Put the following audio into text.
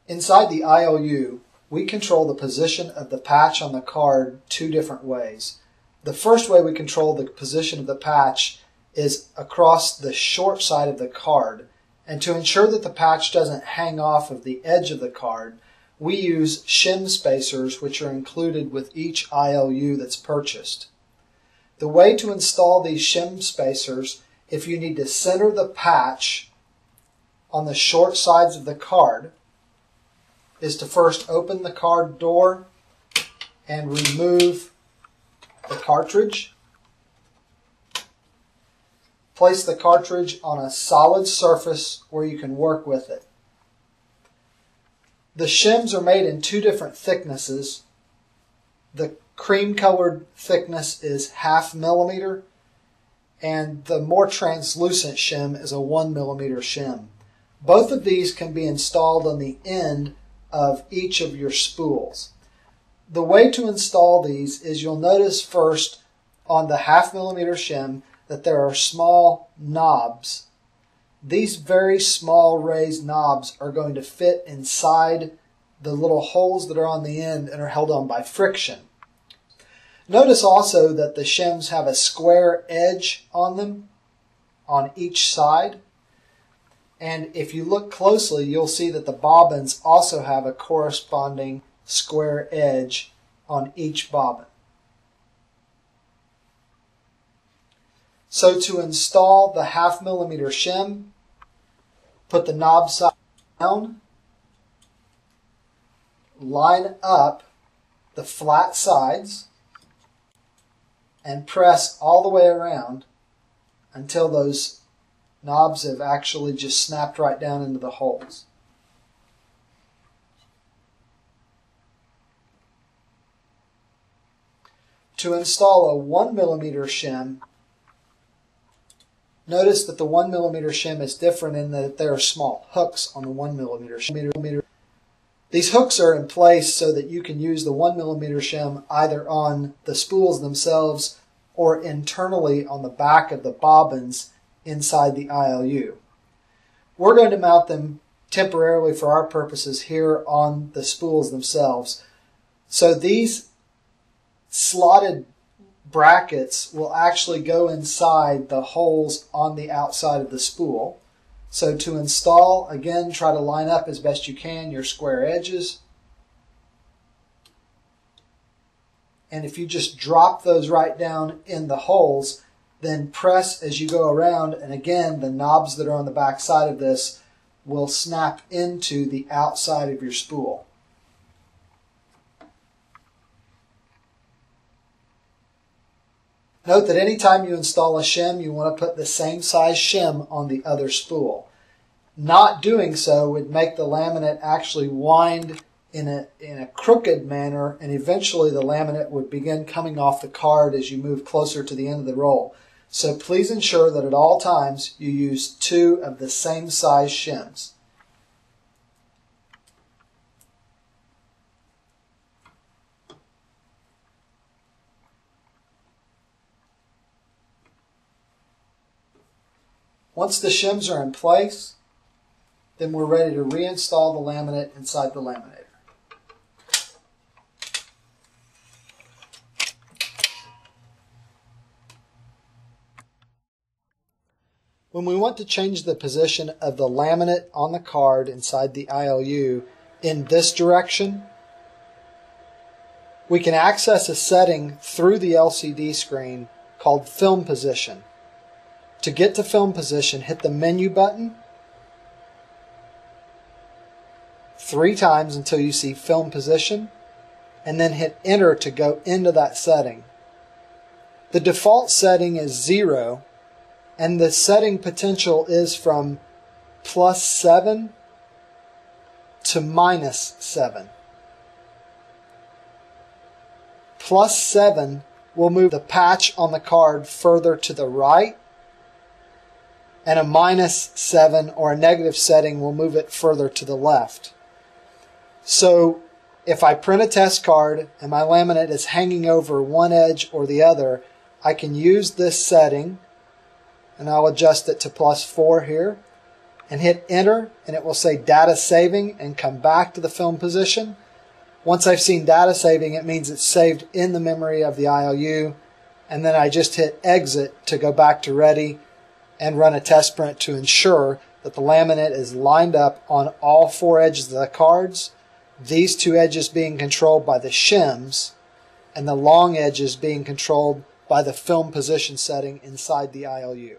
Inside the ILU, we control the position of the patch on the card two different ways. The first way we control the position of the patch is across the short side of the card, and to ensure that the patch doesn't hang off of the edge of the card, we use shim spacers which are included with each ILU that's purchased. The way to install these shim spacers, if you need to center the patch on the short sides of the card, is to first open the card door and remove the cartridge. Place the cartridge on a solid surface where you can work with it. The shims are made in two different thicknesses. The cream-colored thickness is 0.5 millimeter, and the more translucent shim is a 1 millimeter shim. Both of these can be installed on the end of each of your spools. The way to install these is you'll notice first on the 0.5 millimeter shim that there are small knobs. These very small raised knobs are going to fit inside the little holes that are on the end and are held on by friction. Notice also that the shims have a square edge on them on each side. And if you look closely, you'll see that the bobbins also have a corresponding square edge on each bobbin. So to install the 0.5 millimeter shim, put the knob side down, line up the flat sides, and press all the way around until those knobs have actually just snapped right down into the holes. To install a 1 millimeter shim, notice that the 1 millimeter shim is different in that there are small hooks on the 1 millimeter shim. These hooks are in place so that you can use the 1 millimeter shim either on the spools themselves or internally on the back of the bobbins inside the ILU. We're going to mount them temporarily for our purposes here on the spools themselves. So these slotted brackets will actually go inside the holes on the outside of the spool. So to install, again, try to line up as best you can your square edges. And if you just drop those right down in the holes, then press as you go around, and again, the knobs that are on the back side of this will snap into the outside of your spool. Note that anytime you install a shim, you want to put the same size shim on the other spool. Not doing so would make the laminate actually wind in a crooked manner, and eventually the laminate would begin coming off the card as you move closer to the end of the roll. So please ensure that at all times you use two of the same size shims. Once the shims are in place, then we're ready to reinstall the laminate inside the laminator. When we want to change the position of the laminate on the card inside the ILU in this direction, we can access a setting through the LCD screen called Film Position. To get to Film Position, hit the menu button 3 times until you see Film Position, and then hit Enter to go into that setting. The default setting is 0, and the setting potential is from +7 to -7. +7 will move the patch on the card further to the right, and a -7 or a negative setting will move it further to the left. So if I print a test card and my laminate is hanging over one edge or the other, I can use this setting, and I'll adjust it to +4 here, and hit enter, and it will say data saving and come back to the film position. Once I've seen data saving, it means it's saved in the memory of the ILU, and then I just hit exit to go back to ready and run a test print to ensure that the laminate is lined up on all 4 edges of the cards, these 2 edges being controlled by the shims, and the long edges being controlled by the film position setting inside the ILU.